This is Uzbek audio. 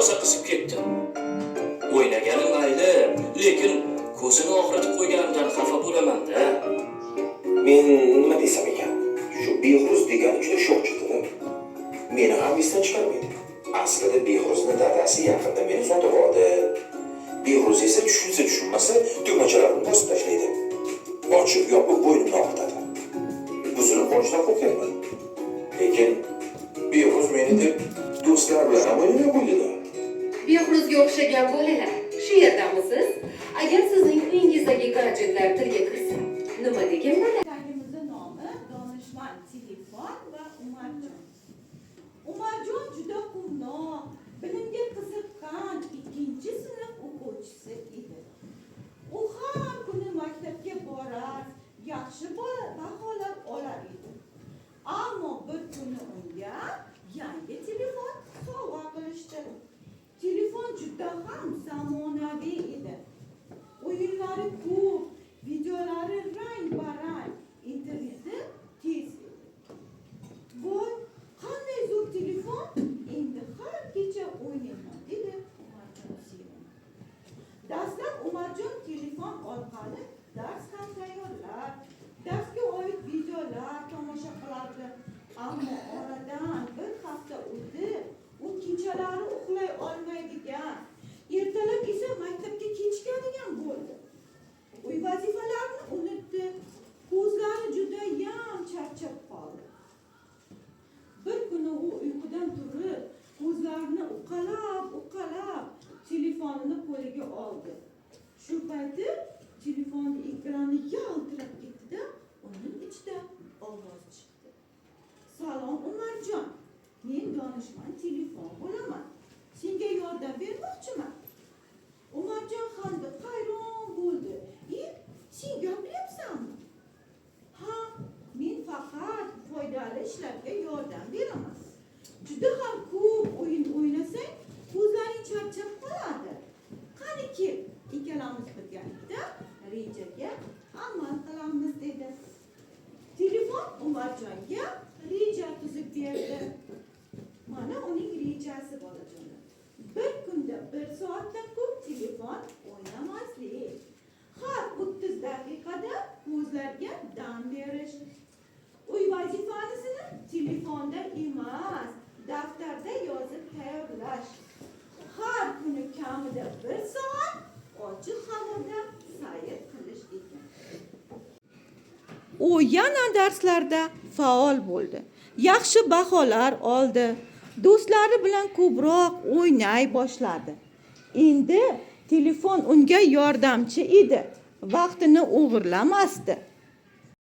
rosa qisib ketdi. O'ynaganim mayli, lekin ko'zini og'ritib qo'yganimdan xafa bo'laman-da. Men nima desam ekan? Shu Behruz degan juda sho'xchidi. Meni ham esdan chiqarmaydi. Aslida Behruzning dadasi yaqinda meni sotib oldi. Behruz esa tushunsa tushunmasa tugmachalarni bosib tashlaydi. Ochib yopib bo'ynimni og'ritadi. Buzilib qolishdan qo'rqyapman. Lekin Behruz meni deb do'stlar bilan ham o'ynay qo'ydi-da. Behruzga o'xshagan bolalar, shu yerdamisiz? Agar sizning uyingizdagi gadjetlar tilga kirsa, nima degan bo'ladi? Tagimizning nomi Donishmand Telefon va Umarjon. Umarjon juda quvnoq, bilimga qiziqqan 2-sinf o'quvchisi edi. U har kuni maktabga borar, yaxshi baholar olar edi. Ammo bir kuni unga yangi telefon sovg'a qilishdi. Telefon juda ham zamonaviy edi. O'yinlari ko'p, videolari rang-barang, interneti tez edi. Voy, qanday zo'r telefon! Endi har kecha o'ynayman, dedi Umarjon sevinib. Dastlab Umarjon telefon orqali dars ham tayyorlar, darsga oid videolar tomosha qilardi. Ammo oradan bir hafta o'tdi, u kechalari uxlay olmaydigan, ertalab esa maktabga kechikadigan bo'ldi. Uy vazifalarini unutdi, ko'zlari juda yam charchab qoldi. Bir kuni u uyqudan turib, ko'zlarini uqalab telefonini qo'liga oldi. Shu payti telefonning ekrani yaltirab ketdi-da, uning ichidan ovoz chiqdi. Salom Umarjon, men Donishmand Telefon bo'laman. Senga yordam bermoqchiman. Umarjon hamda hayron bo'ldi. Sen gapiryapsanmi? Ha, men faqat foydali ishlarga yordam beraman. Juda ham ko'p o'yin o'ynasang, ko'zlaring charchab qoladi. Qani kel, ikkalamiz birgalikda rejaga amal qilamiz, dedi. Telefon Umarjonga reja tuzib berdi. Mana uning rejasi bolajonim. Bir kunda 1 soatdan ko'p telefon o'ynamaslik. Har 30 daqiqada ko'zlarga dam berish. Uy vazifasini telefonda emas, daftarda yozib tayyorlash. Har kuni kamida 1 soat ochiq havoda sayr qilish ekan. U yana darslarda faol bo'ldi. Yaxshi baholar oldi. Do'stlari bilan ko'proq o'ynay boshladi. Endi telefon unga yordamchi edi. Vaqtini o'g'irlamasdi.